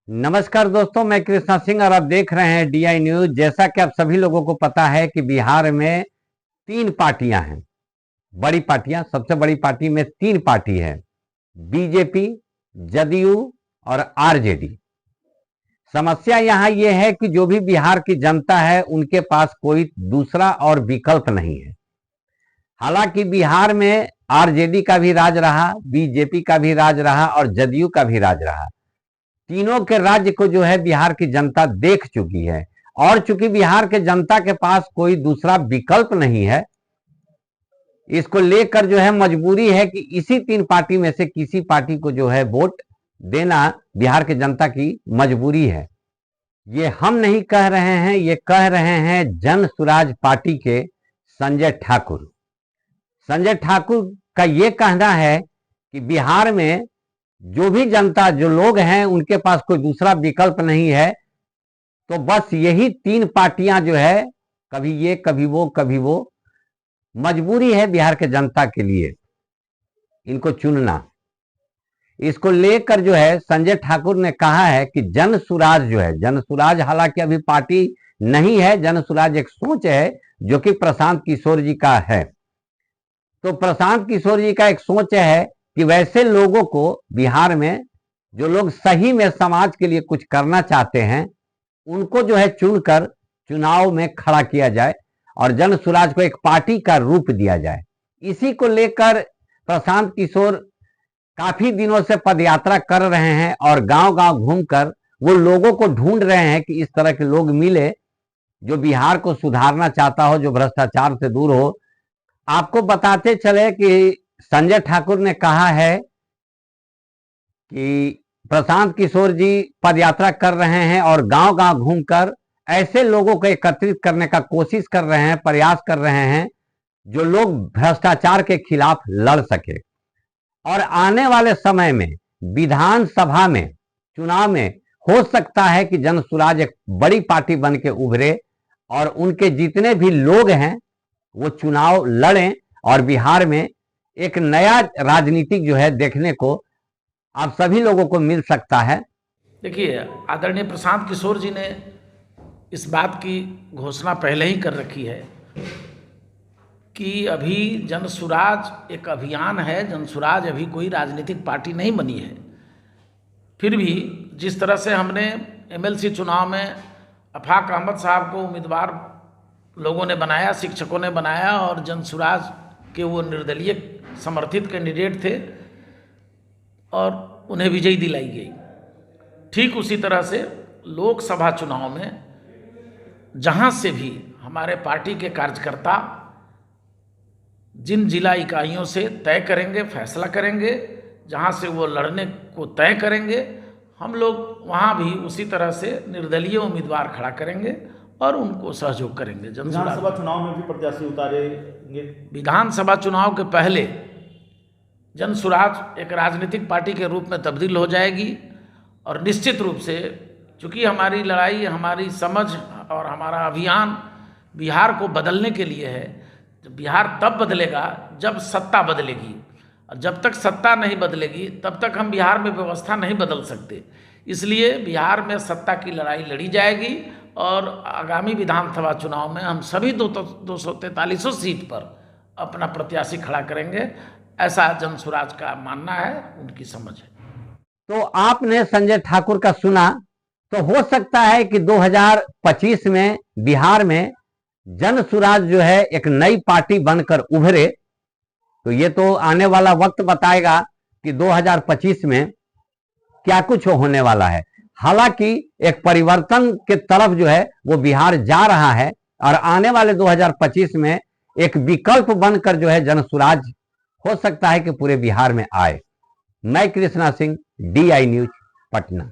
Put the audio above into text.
नमस्कार दोस्तों, मैं कृष्णा सिंह और आप देख रहे हैं डीआई न्यूज। जैसा कि आप सभी लोगों को पता है कि बिहार में तीन पार्टियां हैं, बड़ी पार्टियां। सबसे बड़ी पार्टी में तीन पार्टी है, बीजेपी, जदयू और आरजेडी। समस्या यहां यह है कि जो भी बिहार की जनता है उनके पास कोई दूसरा और विकल्प नहीं है। हालांकि बिहार में आरजेडी का भी राज रहा, बीजेपी का भी राज रहा और जदयू का भी राज रहा। तीनों के राज्य को जो है बिहार की जनता देख चुकी है और चूंकि बिहार के जनता के पास कोई दूसरा विकल्प नहीं है, इसको लेकर जो है मजबूरी है कि इसी तीन पार्टी में से किसी पार्टी को जो है वोट देना बिहार के जनता की मजबूरी है। ये हम नहीं कह रहे हैं, ये कह रहे हैं जन सुराज पार्टी के संजय ठाकुर। संजय ठाकुर का ये कहना है कि बिहार में जो भी जनता, जो लोग हैं, उनके पास कोई दूसरा विकल्प नहीं है, तो बस यही तीन पार्टियां जो है, कभी ये कभी वो मजबूरी है बिहार के जनता के लिए इनको चुनना। इसको लेकर जो है संजय ठाकुर ने कहा है कि जन सुराज जो है, जन सुराज हालांकि अभी पार्टी नहीं है, जन सुराज एक सोच है जो कि प्रशांत किशोर जी का है। तो प्रशांत किशोर जी का एक सोच है कि वैसे लोगों को बिहार में, जो लोग सही में समाज के लिए कुछ करना चाहते हैं, उनको जो है चुनकर चुनाव में खड़ा किया जाए और जन सुराज को एक पार्टी का रूप दिया जाए। इसी को लेकर प्रशांत किशोर काफी दिनों से पदयात्रा कर रहे हैं और गांव-गांव घूमकर वो लोगों को ढूंढ रहे हैं कि इस तरह के लोग मिले जो बिहार को सुधारना चाहता हो, जो भ्रष्टाचार से दूर हो। आपको बताते चले कि संजय ठाकुर ने कहा है कि प्रशांत किशोर जी पदयात्रा कर रहे हैं और गांव-गांव घूमकर ऐसे लोगों को एकत्रित करने का कोशिश कर रहे हैं, प्रयास कर रहे हैं जो लोग भ्रष्टाचार के खिलाफ लड़ सके। और आने वाले समय में विधानसभा में चुनाव में हो सकता है कि जन सुराज एक बड़ी पार्टी बन के उभरे और उनके जितने भी लोग हैं वो चुनाव लड़ें और बिहार में एक नया राजनीतिक जो है देखने को आप सभी लोगों को मिल सकता है। देखिए, आदरणीय प्रशांत किशोर जी ने इस बात की घोषणा पहले ही कर रखी है कि अभी जन सुराज एक अभियान है। जन सुराज अभी कोई राजनीतिक पार्टी नहीं बनी है। फिर भी जिस तरह से हमने एमएलसी चुनाव में अफाक अहमद साहब को उम्मीदवार लोगों ने बनाया, शिक्षकों ने बनाया और जन सुराज के वो निर्दलीय समर्थित कैंडिडेट थे और उन्हें विजयी दिलाई गई, ठीक उसी तरह से लोकसभा चुनाव में जहां से भी हमारे पार्टी के कार्यकर्ता जिन जिला इकाइयों से तय करेंगे, फैसला करेंगे, जहां से वो लड़ने को तय करेंगे, हम लोग वहां भी उसी तरह से निर्दलीय उम्मीदवार खड़ा करेंगे और उनको सहयोग करेंगे। विधानसभा चुनाव में भी प्रत्याशी उतारेंगे। विधानसभा चुनाव के पहले जन सुराज एक राजनीतिक पार्टी के रूप में तब्दील हो जाएगी और निश्चित रूप से, चूँकि हमारी लड़ाई, हमारी समझ और हमारा अभियान बिहार को बदलने के लिए है। तो बिहार तब बदलेगा जब सत्ता बदलेगी, और जब तक सत्ता नहीं बदलेगी तब तक हम बिहार में व्यवस्था नहीं बदल सकते। इसलिए बिहार में सत्ता की लड़ाई लड़ी जाएगी और आगामी विधानसभा चुनाव में हम सभी 243 सीट पर अपना प्रत्याशी खड़ा करेंगे। ऐसा जन सुराज का मानना है, उनकी समझ है। तो आपने संजय ठाकुर का सुना, तो हो सकता है कि 2025 में बिहार में जन सुराज जो है एक नई पार्टी बनकर उभरे। तो ये तो आने वाला वक्त बताएगा कि 2025 में क्या कुछ होने वाला है। हालांकि एक परिवर्तन के तरफ जो है वो बिहार जा रहा है और आने वाले 2025 में एक विकल्प बनकर जो है जन सुराज हो सकता है कि पूरे बिहार में आए। मैं कृष्णा सिंह, डीआई न्यूज, पटना।